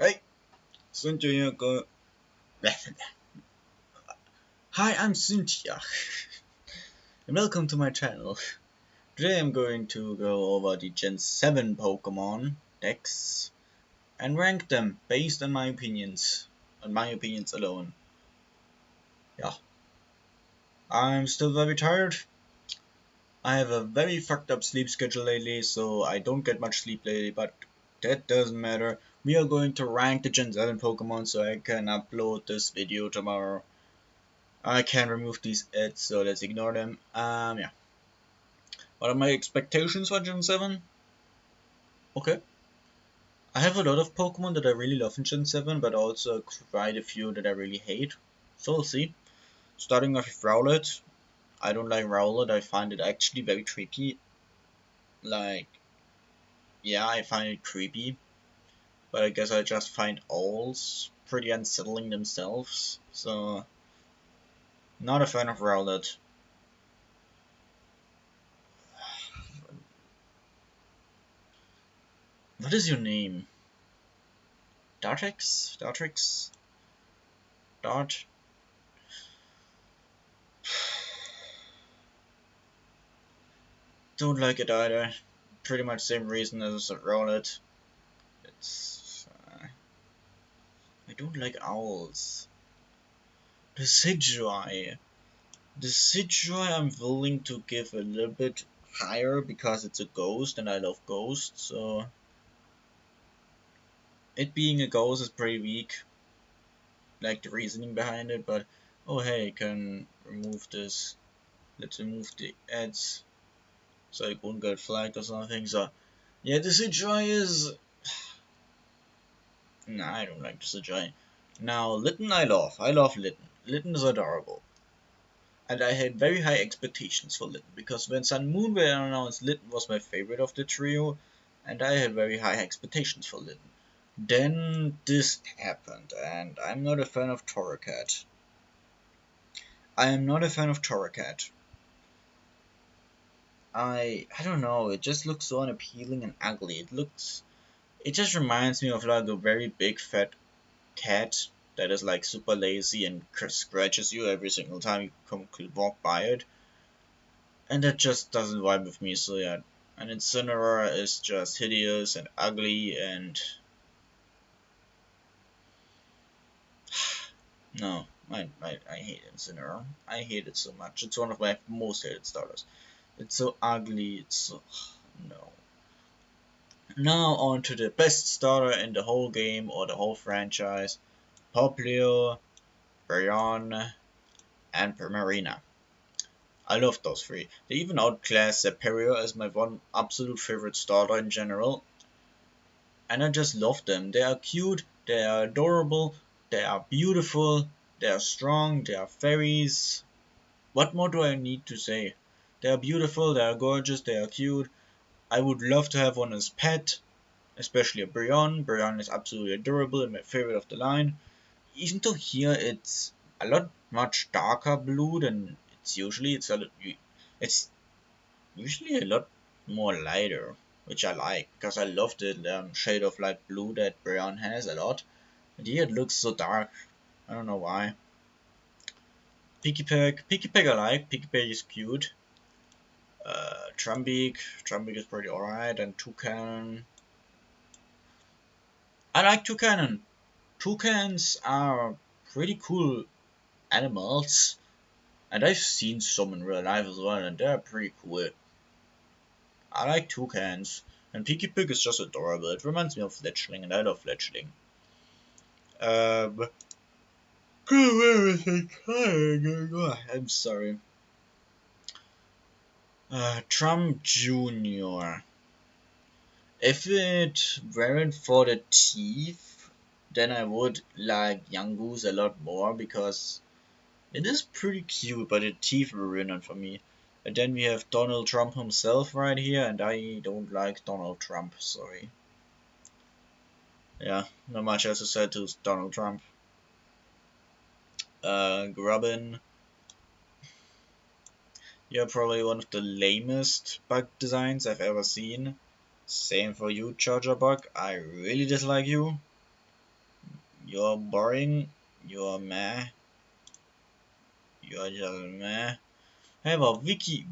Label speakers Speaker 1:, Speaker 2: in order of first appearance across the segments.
Speaker 1: Hey, Cynthia. Hi, I'm Cynthia, and welcome to my channel. Today I'm going to go over the Gen 7 Pokemon decks and rank them based on my opinions alone. Yeah, I'm still very tired. I have a very fucked up sleep schedule lately, so I don't get much sleep lately, but that doesn't matter. We are going to rank the Gen 7 Pokemon so I can upload this video tomorrow. I can remove these ads, so let's ignore them. Yeah. What are my expectations for Gen 7? Okay. I have a lot of Pokemon that I really love in Gen 7, but also quite a few that I really hate. So we'll see. Starting off with Rowlet. I don't like Rowlet, I find it actually very creepy. Like, yeah, I find it creepy. But I guess I just find owls pretty unsettling themselves. So, not a fan of Rowlet. What is your name? Dartrix? Dartrix? Dart? Don't like it either. Pretty much same reason as Rowlet. It's I don't like owls. The Sidgewai. The Sidgewai I'm willing to give a little bit higher because it's a ghost and I love ghosts, so it being a ghost is pretty weak, like the reasoning behind it, but oh hey, I can remove this. Let's remove the ads so it won't get flagged or something. So yeah, the Sidgewai is nah, I don't like the Sidgewai. Now Litten I love. I love Litten. Litten is adorable. And I had very high expectations for Litten because when Sun Moon were announced, Litten was my favorite of the trio, and I had very high expectations for Litten. Then this happened, and I'm not a fan of Torracat. I am not a fan of Torracat. I don't know, it just looks so unappealing and ugly. It just reminds me of like a very big fat cat that is like super lazy and scratches you every single time you walk by it. And that just doesn't vibe with me, so yeah. And Incineroar is just hideous and ugly and no, I hate Incineroar. I hate it so much. It's one of my most hated starters. It's so ugly, it's so no. Now on to the best starter in the whole game or the whole franchise. Poplio, Brionne, and Primarina. I love those three. They even outclass Serperior as my one absolute favorite starter in general. And I just love them. They are cute, they are adorable, they are beautiful, they are strong, they are fairies. What more do I need to say? They are beautiful, they are gorgeous, they are cute. I would love to have one as pet, especially a Brionne. Brionne is absolutely adorable and my favorite of the line. Even though here it's a lot much darker blue than it's usually. It's usually a lot more lighter, which I like because I love the shade of light blue that Brionne has a lot. And here it looks so dark. I don't know why. Pikipek I like. Pikipek is cute. Trumbeak is pretty alright, and Toucan. I like Toucanon. Toucans are pretty cool animals, and I've seen some in real life as well, and they're pretty cool. I like toucans, and Pikipek is just adorable. It reminds me of Fletchling, and I love Fletchling. Um, where is it? I'm sorry. Trump Jr. If it weren't for the teeth, then I would like Yangoose a lot more because it is pretty cute, but the teeth ruin it for me. And then we have Donald Trump himself right here, and I don't like Donald Trump, sorry. Yeah, not much else to say to Donald Trump. Grubbin, you're probably one of the lamest bug designs I've ever seen. Same for you, Charger Bug. I really dislike you. You're boring. You're meh. You're just meh. However, Wiki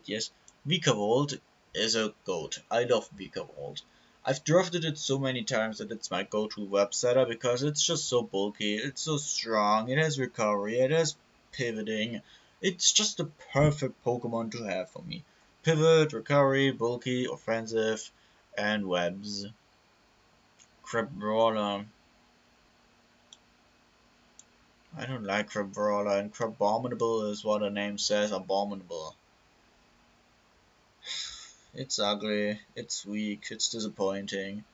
Speaker 1: yes, Vikavolt is a goat. I love Vikavolt. I've drafted it so many times that it's my go-to web setter because it's just so bulky, it's so strong, it has recovery, it has pivoting. It's just the perfect Pokemon to have for me. Pivot, recovery, bulky, offensive, and webs. Crabrawler. I don't like Crabrawler, and Crabominable is what the name says, abominable. It's ugly, it's weak, it's disappointing.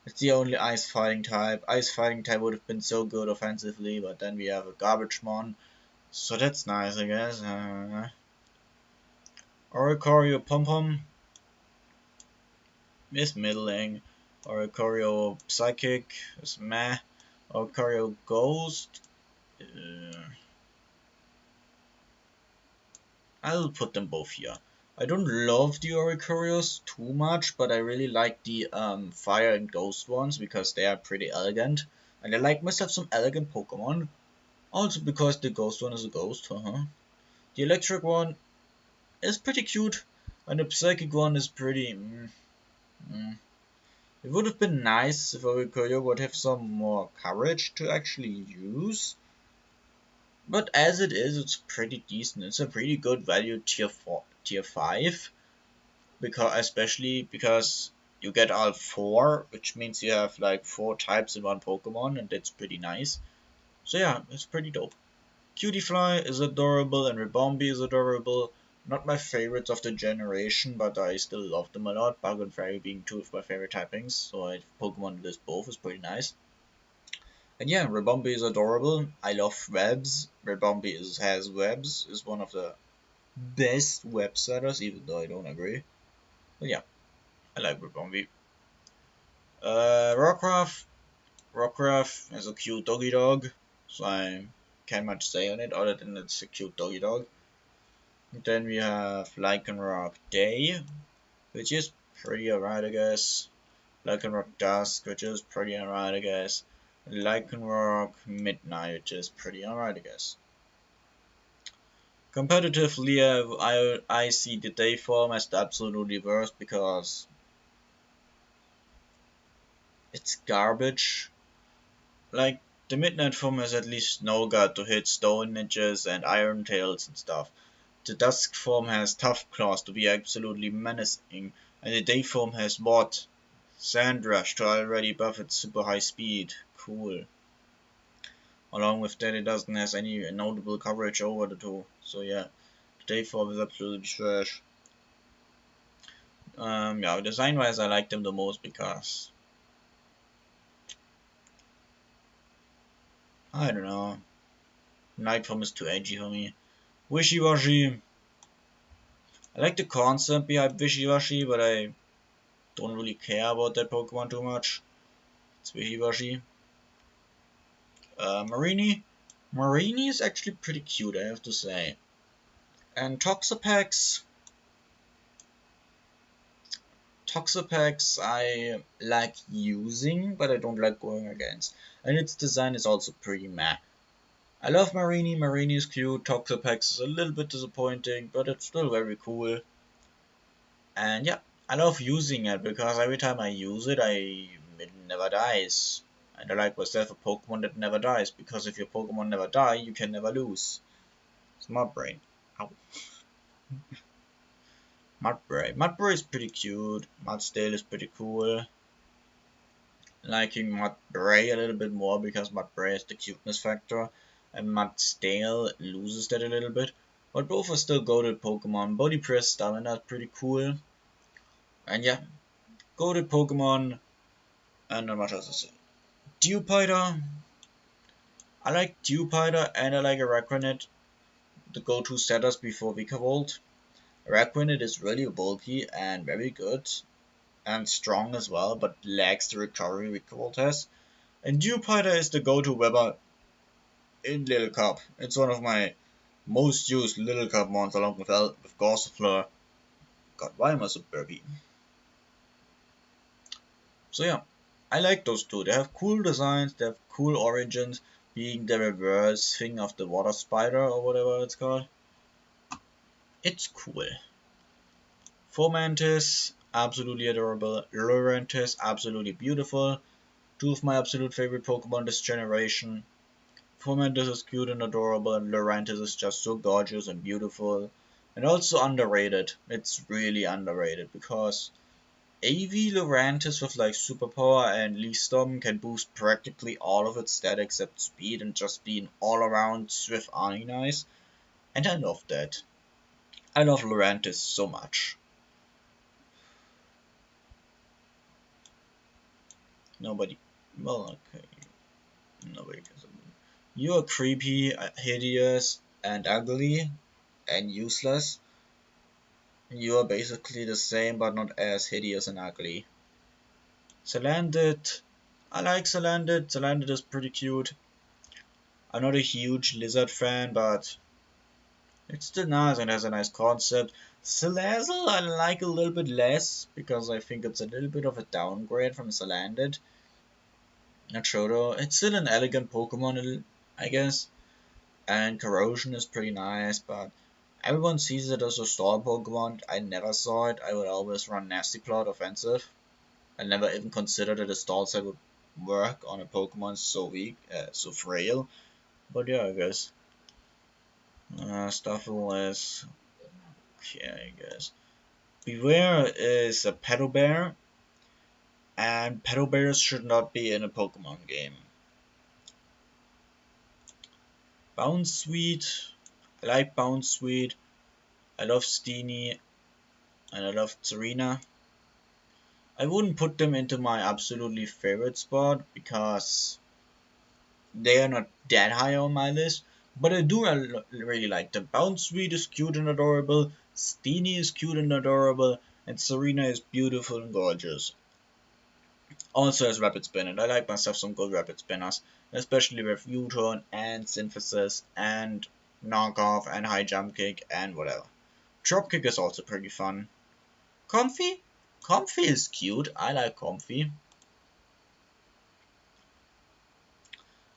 Speaker 1: It's the only ice fighting type. Ice fighting type would have been so good offensively, but then we have a garbage mon. So that's nice, I guess. Oricorio Pom Pom is middling. Oricorio Psychic is meh. Oricorio Ghost. Uh, I'll put them both here. I don't love the Oricorios too much, but I really like the Fire and Ghost ones because they are pretty elegant. And I like myself some elegant Pokemon. Also because the Ghost one is a ghost, The Electric one is pretty cute, and the Psychic one is pretty. Mm. It would have been nice if Orikoyo would have some more courage to actually use. But as it is, it's pretty decent. It's a pretty good value tier 5. Especially because you get all 4, which means you have like 4 types in one Pokemon, and that's pretty nice. So yeah, it's pretty dope. Cutiefly is adorable and Ribombee is adorable. Not my favorites of the generation, but I still love them a lot. Bug and Fairy being two of my favorite typings, so I Pokemon list both is pretty nice. And yeah, Ribombee is adorable. I love webs. Ribombee has webs, is one of the best web setters, even though I don't agree. But yeah, I like Ribombee. Rockruff. Rockruff is a cute doggy dog, so I can't much say on it other than it's a cute doggy dog. Then we have Lycanroc Day, which is pretty alright, I guess. Lycanroc Dusk, which is pretty alright, I guess. Lycanroc Midnight, which is pretty alright, I guess. Competitively, I see the day form as the absolutely worst because it's garbage. Like, the Midnight form has at least Snow Guard to hit Stone Ninjas and Iron Tails and stuff. The Dusk form has Tough Claws to be absolutely menacing, and the Day form has what? Sand Rush to already buff its super high speed. Cool. Along with that, it doesn't have any notable coverage over the two. So yeah, the Day form is absolutely trash. Yeah, design wise, I like them the most because I don't know. Night form is too edgy for me. Wishy Washy. I like the concept behind Wishy Washy, but I don't really care about that Pokemon too much. It's Wishy Washy. Marini. Marini is actually pretty cute, I have to say. And Toxapex. Toxapex I like using, but I don't like going against. And its design is also pretty meh. I love Marini. Marini is cute. Toxapex is a little bit disappointing, but it's still very cool. And yeah, I love using it because every time I use it, it never dies. And I like myself a Pokemon that never dies, because if your Pokemon never die, you can never lose. Smart brain. Ow. Mudbray. Mudbray is pretty cute. Mudsdale is pretty cool. Liking Mudbray a little bit more because Mudbray has the cuteness factor, and Mudsdale loses that a little bit. But both are still goated Pokemon. Body Press Stamina is pretty cool. And yeah, goated Pokemon, and not much else to say. Dewpider. I like Dewpider and I like Araquanid, the go-to setters before Vikavolt. Araquanid is really bulky and very good, and strong as well, but lacks the recovery Vikavolt has. And Dewpider is the go-to weapon in Little Cup. It's one of my most used Little Cup mons along with Gossifleur. God, why am I so burpy? So yeah, I like those two. They have cool designs, they have cool origins, being the reverse thing of the water spider or whatever it's called. It's cool. Fomantis, absolutely adorable. Lurantis, absolutely beautiful. Two of my absolute favorite Pokemon this generation. Fomantis is cute and adorable, and Lurantis is just so gorgeous and beautiful. And also underrated. It's really underrated because AV Lurantis with like Superpower and Leaf Storm can boost practically all of its stats except speed and just be an all around swift Arcanine. And I love that. I love Lurantis so much. Nobody. Well, okay. Nobody cares. You are creepy, hideous, and ugly, and useless. You are basically the same, but not as hideous and ugly. Salandit. I like Salandit. Salandit is pretty cute. I'm not a huge lizard fan, but it's still nice and has a nice concept. Salazzle I like a little bit less, because I think it's a little bit of a downgrade from Salandit. Not sure though. It's still an elegant Pokemon, I guess. And Corrosion is pretty nice, but everyone sees it as a store Pokemon. I never saw it. I would always run Nasty Plot offensive. I never even considered that a stall set would work on a Pokemon so weak, so frail. But yeah, I guess. Stuffle is okay, I guess. Beware is a pedal bear, and pedal bears should not be in a Pokemon game. Bounce Sweet, I like Bounce Sweet. I love Steenie, and I love Serena. I wouldn't put them into my absolutely favorite spot because they are not that high on my list, but I do really like them. Bounce Sweet is cute and adorable, Steenie is cute and adorable, and Serena is beautiful and gorgeous. Also has Rapid Spin, and I like myself some good Rapid Spinners, especially with U-Turn and Synthesis and Knockoff and High Jump Kick and whatever. Drop Kick is also pretty fun. Comfy? Comfy is cute, I like Comfy.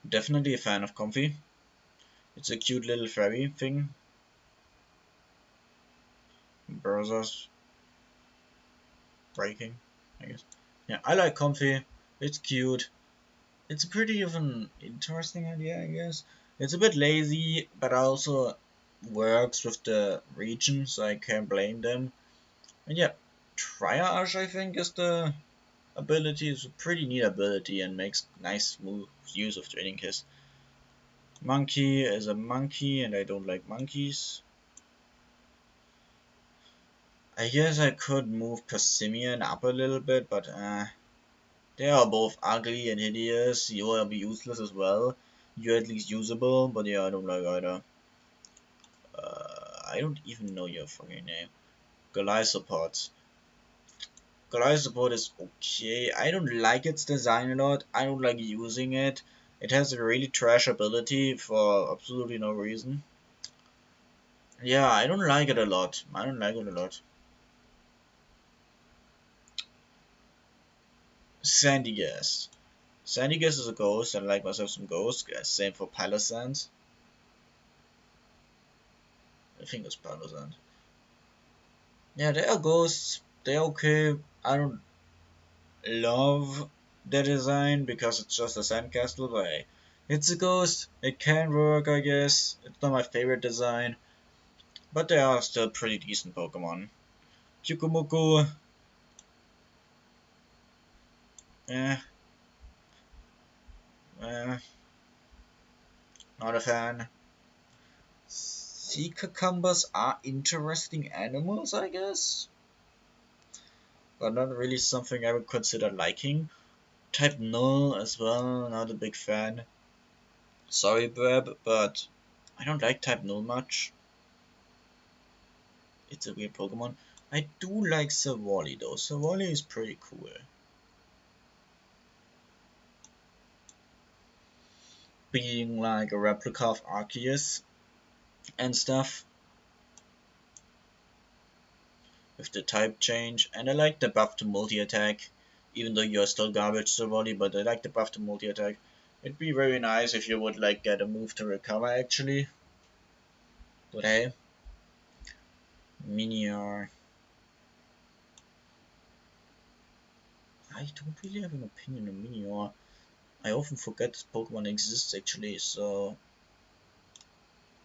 Speaker 1: Definitely a fan of Comfy. It's a cute little fairy thing. Browsers breaking, I guess. Yeah, I like Comfy. It's cute. It's pretty of an interesting idea, I guess. It's a bit lazy, but also works with the region, so I can't blame them. And yeah, Triage, I think, is the ability. It's a pretty neat ability and makes nice, smooth use of Training Kiss. Monkey is a monkey, and I don't like monkeys. I guess I could move Passimian up a little bit, but they are both ugly and hideous. You will be useless as well. You're at least usable, but yeah, I don't like either. I don't even know your fucking name. Goliathopod. Goliathopod is okay. I don't like its design a lot. I don't like using it. It has a really trash ability for absolutely no reason. Yeah, I don't like it a lot. I don't like it a lot. Sandy Sandigas is a ghost. I like myself some ghosts. Same for Palisand. I think it's Palisand. Yeah, they are ghosts. They're okay. I don't love the design because it's just a sandcastle, but hey, it's a ghost. It can work, I guess. It's not my favorite design, but they are still pretty decent Pokemon. Chukumuku, eh, eh, not a fan. Sea cucumbers are interesting animals, I guess, but not really something I would consider liking. Type Null as well, not a big fan. Sorry, Brab, but I don't like Type Null much. It's a weird Pokemon. I do like Savali though. Savali is pretty cool. Being like a replica of Arceus and stuff. With the type change. And I like the buff to multi-attack. even though you're still garbage to the body, but I like the buff to multi-attack. It'd be very nice if you would like get a move to recover actually. But hey, Minior. I don't really have an opinion on Minior. I often forget this Pokemon exists actually, so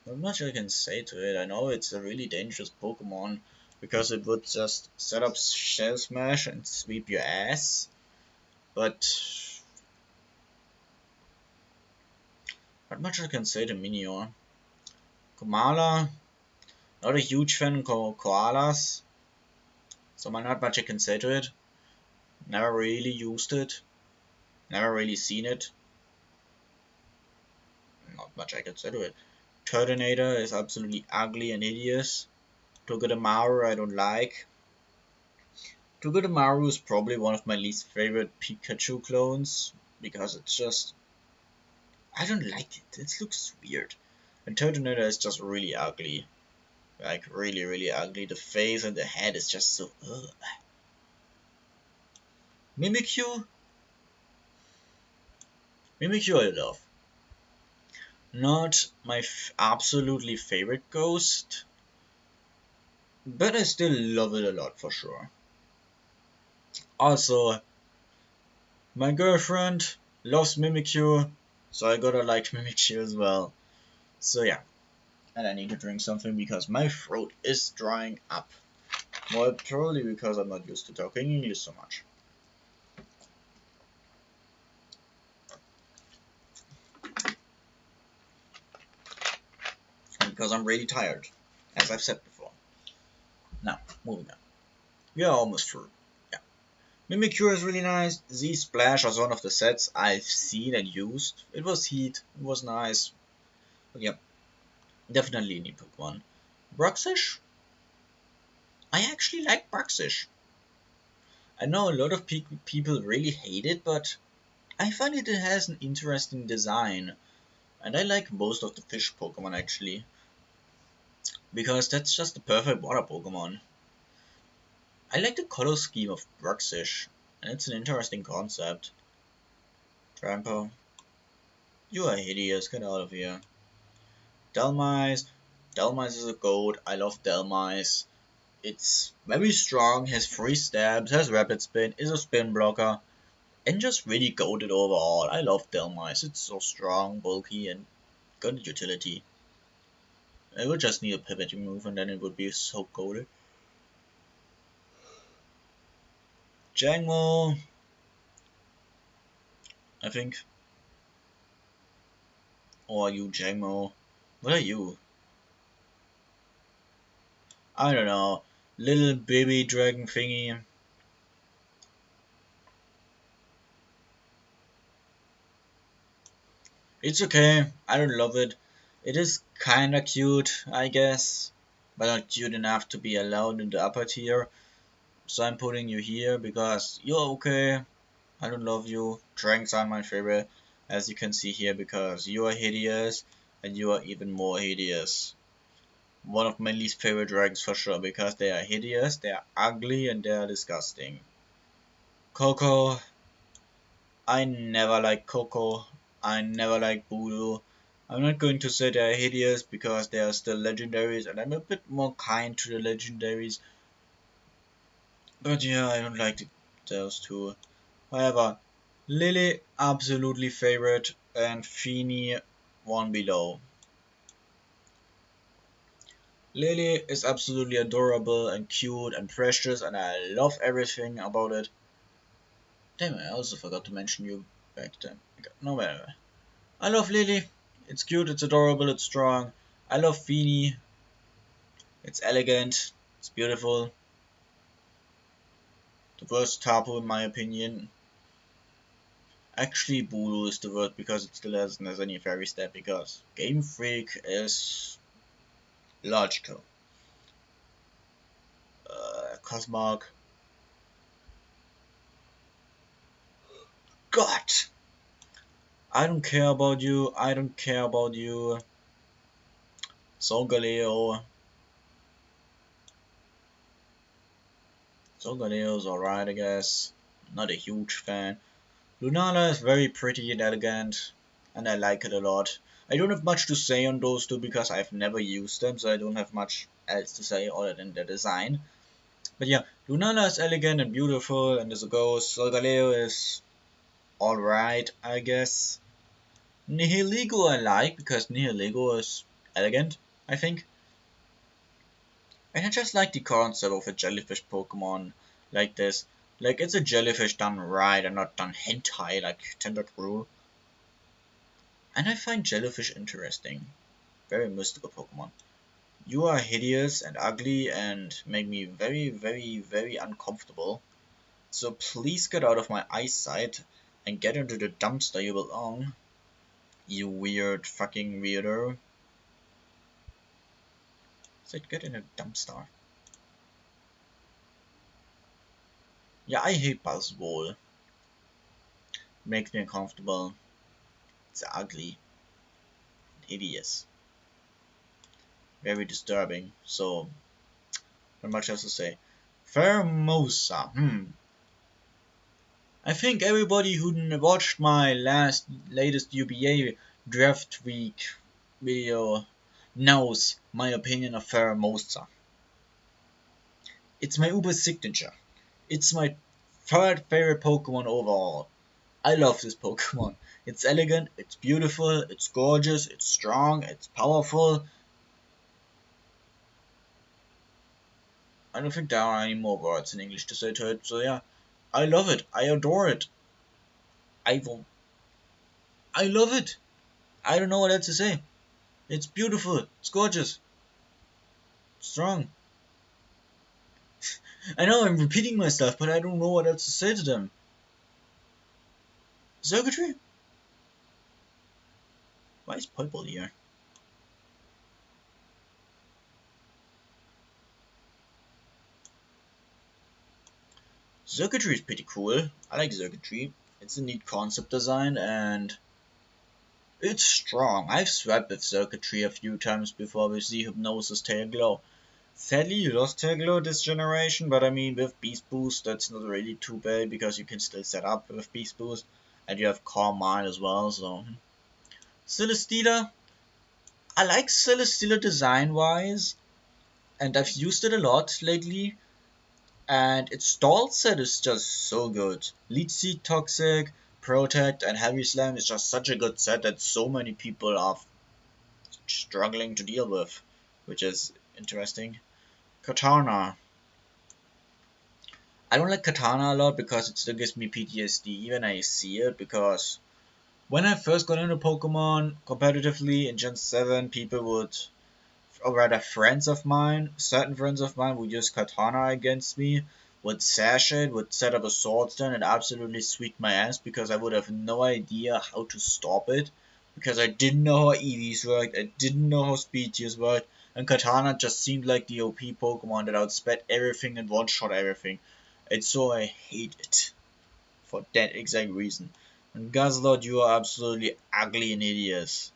Speaker 1: not much I can say to it. I know it's a really dangerous Pokemon because it would just set up Shell Smash and sweep your ass, but not much I can say to Minior. Komala, not a huge fan of koalas, so not much I can say to it. Never really used it, never really seen it. Not much I can say to it. Turtonator is absolutely ugly and hideous. Togedemaru I don't like. Togedemaru is probably one of my least favorite Pikachu clones because it's just I don't like it. It looks weird. And Turtonator is just really ugly. Like really ugly. The face and the head is just so ugh. Mimikyu? Mimikyu I love. Not my absolutely favorite ghost, but I still love it a lot for sure. Also, my girlfriend loves Mimikyu, so I gotta like Mimikyu as well. So yeah, and I need to drink something because my throat is drying up. Well, probably because I'm not used to talking English so much. And because I'm really tired, as I've said before. Now, moving on. We are almost through. Yeah. Mimikyu is really nice. Z-Splash was one of the sets I've seen and used. It was heat, it was nice. But yeah, definitely a neat Pokemon. Bruxish? I actually like Bruxish. I know a lot of people really hate it, but I find it has an interesting design. And I like most of the fish Pokemon actually. Because that's just the perfect water Pokemon. I like the color scheme of Bruxish. And it's an interesting concept. Trampo. You are hideous, get out of here. Delmise. Delmise is a goat. I love Delmise. It's very strong, has 3 stabs, has rapid spin, is a spin blocker, and just really goated overall. I love Delmise. It's so strong, bulky, and good utility. I would just need a pivoting move and then it would be so goated. Jangmo, I think. Or are you Jangmo? What are you? I don't know. Little baby dragon thingy. It's okay. I don't love it. It is kinda cute, I guess. But not cute enough to be allowed in the upper tier. So I'm putting you here because you're okay. I don't love you. Dragons are my favorite, as you can see here, because you are hideous and you are even more hideous. One of my least favorite dragons for sure, because they are hideous, they are ugly, and they are disgusting. Coco, I never like Coco. I never like Voodoo. I'm not going to say they are hideous because they are still legendaries, and I'm a bit more kind to the legendaries. But yeah, I don't like those two. However, Lily, absolutely favorite, and Feeny, one below. Lily is absolutely adorable and cute and precious, and I love everything about it. Damn, I also forgot to mention you back then. No matter. I love Lily. It's cute, it's adorable, it's strong. I love Feeny. It's elegant, it's beautiful. The worst Tapu in my opinion. Actually, Bulu is the word because it still hasn't has any fairy stat because Game Freak is logical. Cosmog. God! I don't care about you. I don't care about you. Solgaleo. Solgaleo's alright, I guess. not a huge fan. Lunala is very pretty and elegant, and I like it a lot. I don't have much to say on those two because I've never used them, so I don't have much else to say other than the design. But yeah, Lunala is elegant and beautiful, and as it goes, Solgaleo is alright, I guess. Nihilego I like because Nihilego is elegant, I think. And I just like the concept of a jellyfish Pokemon like this. Like, it's a jellyfish done right and not done hentai like Tentacruel. And I find jellyfish interesting. Very mystical Pokemon. You are hideous and ugly and make me very, very, very uncomfortable. So please get out of my eyesight and get into the dumpster you belong. You weird fucking weirdo. Said get in a dumpster. Yeah, I hate Buzzwole. Makes me uncomfortable. It's ugly. Hideous. Very disturbing. So, not much else to say. Pheromosa. I think everybody who watched my latest UBA draft week video knows my opinion of Pheromosa. It's my Uber signature. It's my third favorite Pokemon overall. I love this Pokemon. It's elegant, it's beautiful, it's gorgeous, it's strong, it's powerful. I don't think there are any more words in English to say to it, so yeah. I love it. I adore it. I will. I love it. I don't know what else to say. It's beautiful. It's gorgeous. It's strong. I know I'm repeating myself, but I don't know what else to say to them. Circuitry? Why is purple here? Circuitry is pretty cool. I like circuitry. It's a neat concept design and it's strong. I've swapped with circuitry a few times before with the Hypnosis Tail Glow. Sadly, you lost Tail Glow this generation, but I mean, with Beast Boost, that's not really too bad because you can still set up with Beast Boost, and you have Calm Mind as well. So, Celesteela, I like Celesteela design wise, and I've used it a lot lately. And its stall set is just so good. Leech Seed, Toxic, Protect, and Heavy Slam is just such a good set that so many people are struggling to deal with, which is interesting. Katana. I don't like Katana a lot because it still gives me PTSD when I see it, because when I first got into Pokemon competitively in Gen 7, people would, or rather friends of mine, certain friends of mine would use Katana against me, would sash it, would set up a sword stand and absolutely sweep my ass because I would have no idea how to stop it, because I didn't know how EVs worked, I didn't know how speed tiers worked, and Katana just seemed like the OP Pokemon that outsped everything and one-shot everything. And so I hate it for that exact reason. And Guzzlord, you are absolutely ugly and hideous.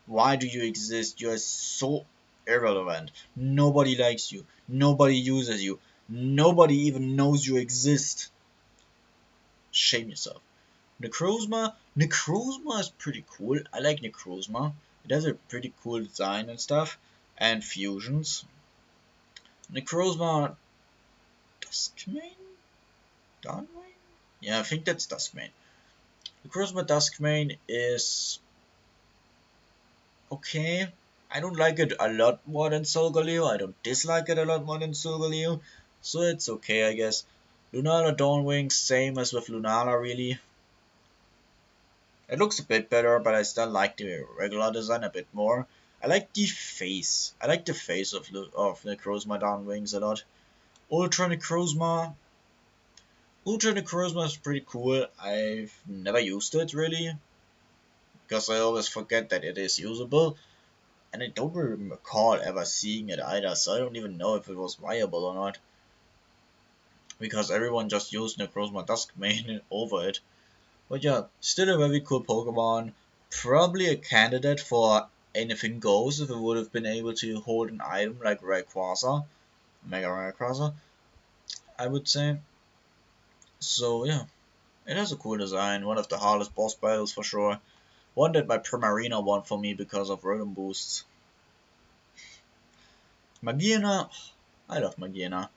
Speaker 1: Why do you exist? You are so irrelevant. Nobody likes you. Nobody uses you. Nobody even knows you exist. Shame yourself. Necrozma. Necrozma is pretty cool. I like Necrozma. It has a pretty cool design and stuff. And fusions. Necrozma. Duskmane? Dawnwing? Yeah, I think that's Duskmane. Necrozma Duskmane is okay. I don't like it a lot more than Solgaleo. I don't dislike it a lot more than Solgaleo. So it's okay, I guess. Lunala Dawnwing, same as with Lunala, really. It looks a bit better, but I still like the regular design a bit more. I like the face. I like the face of Necrozma Dawnwings a lot. Ultra Necrozma. Ultra Necrozma is pretty cool. I've never used it, really, because I always forget that it is usable. And I don't recall ever seeing it either, so I don't even know if it was viable or not. Because everyone just used Necrozma Duskmane over it. But yeah, still a very cool Pokemon. Probably a candidate for anything goes if it would have been able to hold an item like Rayquaza, Mega Rayquaza, I would say. So yeah, it has a cool design. One of the hardest boss battles for sure. One that my Primarina won for me because of rhythm boosts. Magiana, I love Magiana.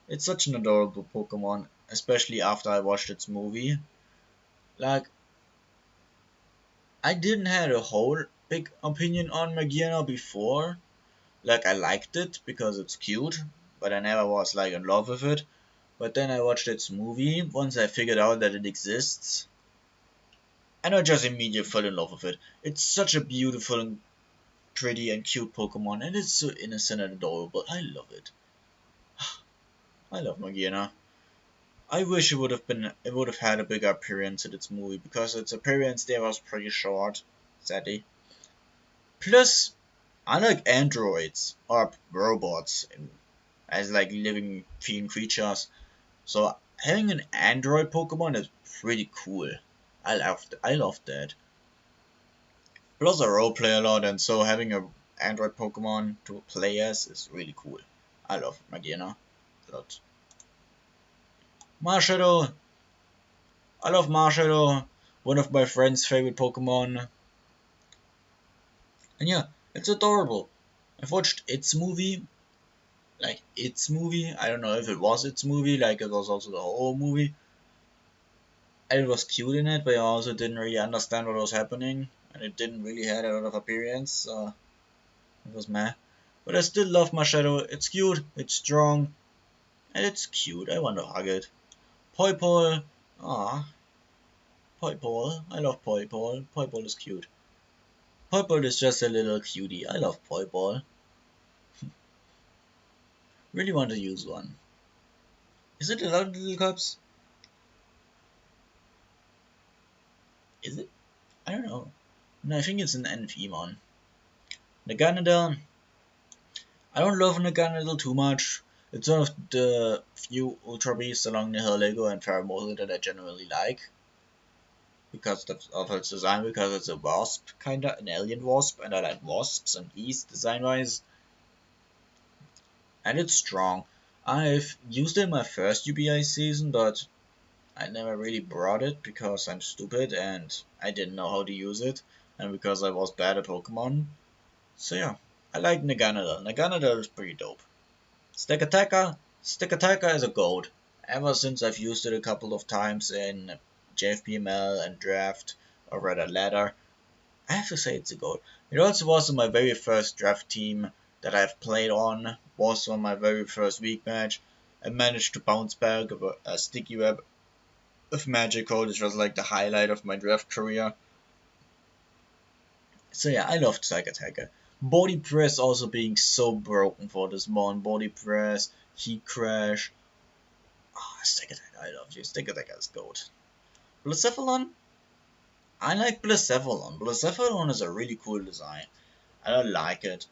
Speaker 1: It's such an adorable Pokemon, especially after I watched its movie. Like, I didn't have a whole big opinion on Magiana before. Like, I liked it because it's cute, but I never was like in love with it. But then I watched its movie once I figured out that it exists, and I just immediately fell in love with it. It's such a beautiful and pretty and cute Pokemon, and it's so innocent and adorable. I love it. I love Magiana. I wish it would have had a bigger appearance in its movie because its appearance there was pretty short, sadly. Plus, unlike androids or robots as like living feeling creatures, so having an android Pokemon is pretty cool. I love that. Plus I roleplay a lot, and so having a android Pokemon to play as is really cool. I love Magiana a lot. Marshadow, I love Marshadow, one of my friend's favorite Pokemon. And yeah, it's adorable. I've watched its movie. I don't know if it was its movie, like it was also the whole movie. And it was cute in it, but I also didn't really understand what was happening. And it didn't really have a lot of appearance, so it was meh. But I still love my shadow. It's cute, it's strong, and it's cute. I want to hug it. Poipole, ah, Poipole. I love Poipole. Poipole is cute. Poipole is just a little cutie. I love Poipole. Really want to use one. Is it allowed in little cups? Is it? I don't know. No, I think it's an Amphiemon. Naganadel. I don't love Naganadel too much. It's one of the few Ultra Beasts along the Heligo and Pheromosa that I generally like. Because of its design, because it's a wasp, kinda, an alien wasp, and I like wasps and bees design wise. And it's strong. I've used it in my first UBI season, but I never really brought it because I'm stupid and I didn't know how to use it, and because I was bad at Pokemon. So yeah, I like Naganadel. Naganadel is pretty dope. Stick Attacker is a gold. Ever since I've used it a couple of times in JFPML and Draft, or rather Ladder, I have to say it's a gold. It also was on my very first draft team that I've played on, was on my very first week match. I managed to bounce back with a sticky web of Magical, which was like the highlight of my draft career. So yeah, I loved Psych Attacker. Body Press also being so broken for this mon. Body Press, Heat Crash. Ah, Stick Attacker, I love you. Stick Attacker is gold. Blacephalon? I like Blacephalon. Blacephalon is a really cool design. I like it.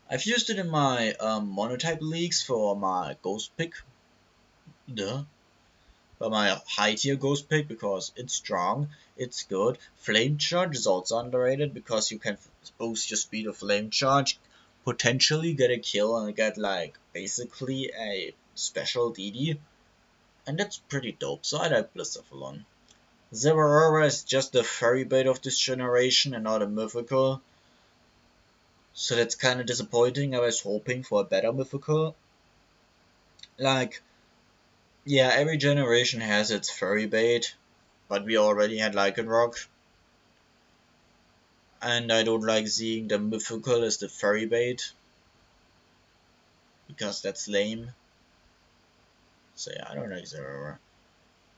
Speaker 1: I've used it in my monotype leagues for my ghost pick. Duh. For my high tier ghost pick because it's strong, it's good. Flame charge is also underrated because you can boost your speed of flame charge, potentially get a kill and get like basically a special DD, and that's pretty dope. So I like Blacephalon. Zeraora is just the fairy bait of this generation and not a mythical. So that's kinda disappointing. I was hoping for a better mythical. Like, yeah, every generation has its furry bait, but we already had Lycanroc, and I don't like seeing the mythical as the furry bait, because that's lame. So yeah, I don't like Zeraora.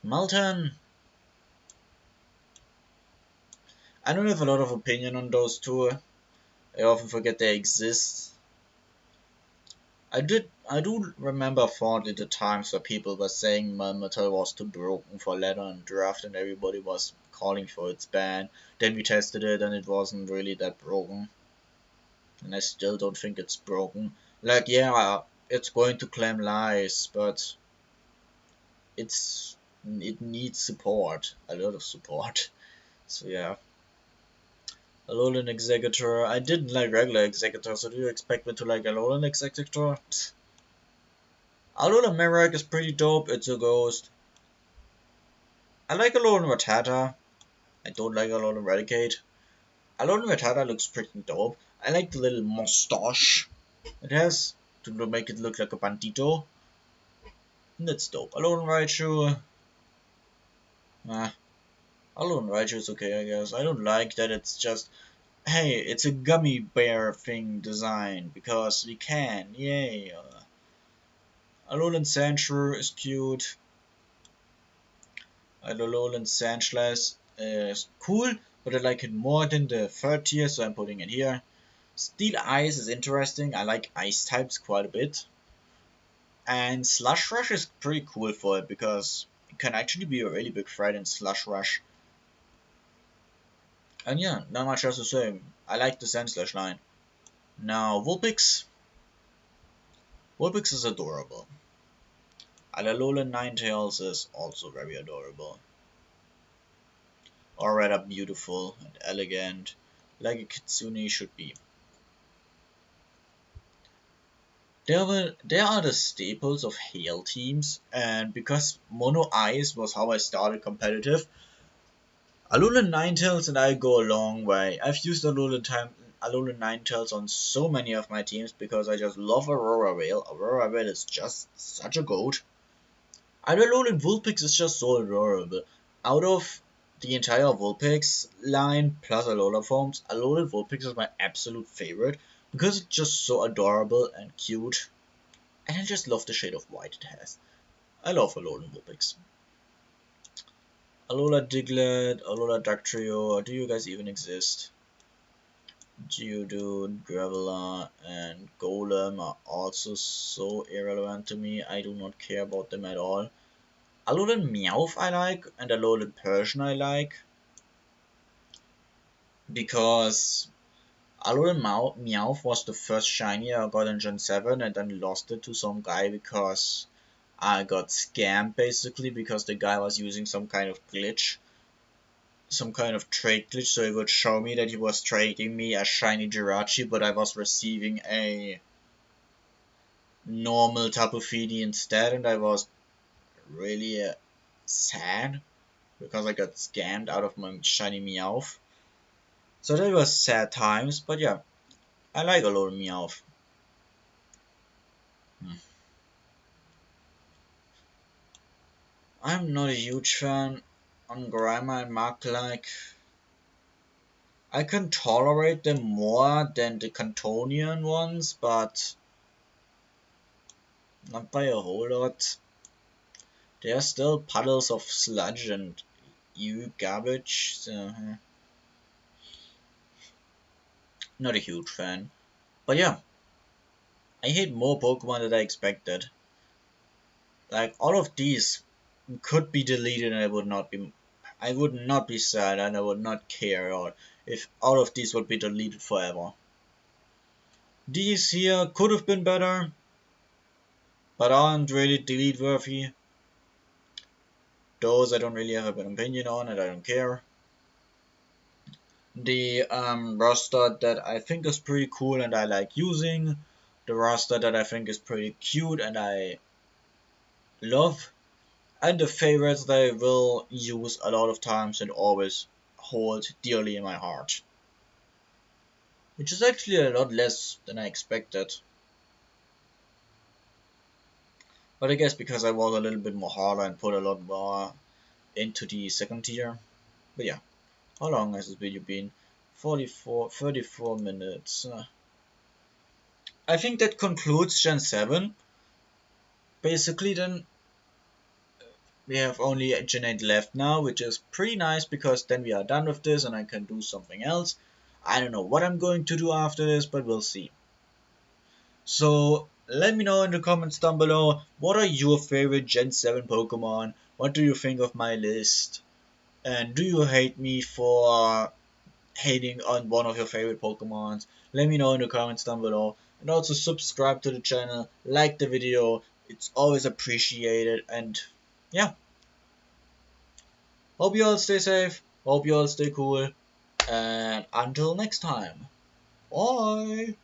Speaker 1: Melton! I don't have a lot of opinion on those two. I often forget they exist. I do remember fondly the times where people were saying Melmetal was too broken for ladder and draft and everybody was calling for its ban. Then we tested it and it wasn't really that broken. And I still don't think it's broken. Like, yeah, it's going to claim lies, but it needs support, a lot of support. So yeah. Alolan Executor. I didn't like regular Executor, so do you expect me to like Alolan Executor? Alolan Merak is pretty dope, it's a ghost. I like Alolan Rattata. I don't like Alolan Raticate. Alolan Rattata looks pretty dope. I like the little mustache it has to make it look like a bandito. That's dope. Alolan Raichu. Ah, Alolan Raichu is okay, I guess. I don't like that it's just, hey, it's a gummy bear thing design because we can. Yay. Alolan Sandshrew is cute. Alolan Sandslash is cool, but I like it more than the third tier, so I'm putting it here. Steel Ice is interesting. I like ice types quite a bit. And Slush Rush is pretty cool for it because it can actually be a really big threat in Slush Rush. And yeah, not much else to say. I like the Sandslash line. Now, Vulpix. Vulpix is adorable. Alolan Ninetales is also very adorable. Or rather beautiful and elegant, like a kitsune should be. There are the staples of Hail teams, and because Mono Ice was how I started competitive, Alolan Ninetales and I go a long way. I've used Alolan Ninetales on so many of my teams because I just love Aurora Veil. Aurora Veil is just such a goat. Alolan Vulpix is just so adorable. Out of the entire Vulpix line plus Alola forms, Alolan Vulpix is my absolute favorite because it's just so adorable and cute. And I just love the shade of white it has. I love Alolan Vulpix. Alola Diglett, Alola Dugtrio, do you guys even exist? Geodude, Graveler, and Golem are also so irrelevant to me. I do not care about them at all. Alolan Meowth I like, and Alolan Persian I like. Because Alolan Meowth was the first shiny I got in Gen 7 and then lost it to some guy because I got scammed basically because the guy was using some kind of glitch. Some kind of trade glitch, so it would show me that he was trading me a shiny Jirachi, but I was receiving a normal Tapu Fini instead, and I was really sad because I got scammed out of my shiny Meowth. So that was sad times, but yeah, I like a lot of Meowth. I'm not a huge fan on Grimer and Mark-like. I can tolerate them more than the Cantonian ones, but not by a whole lot. There are still puddles of sludge and garbage, so not a huge fan. But yeah, I hate more Pokemon than I expected. Like all of these could be deleted and I would not be sad and I would not care or if all of these would be deleted forever. These here could have been better, but aren't really delete worthy. Those I don't really have an opinion on and I don't care. The roster that I think is pretty cool and I like using, the roster that I think is pretty cute and I love, and the favorites that I will use a lot of times and always hold dearly in my heart. Which is actually a lot less than I expected. But I guess because I was a little bit more harder and put a lot more into the second tier. But yeah, how long has this video been? 34 minutes. I think that concludes Gen 7. Basically then we have only Gen 8 left now, which is pretty nice because then we are done with this and I can do something else. I don't know what I'm going to do after this, but we'll see. So let me know in the comments down below, what are your favorite Gen 7 Pokemon? What do you think of my list? And do you hate me for hating on one of your favorite Pokemons? Let me know in the comments down below. And also subscribe to the channel, like the video, it's always appreciated. And yeah, hope you all stay safe, hope you all stay cool, and until next time, bye!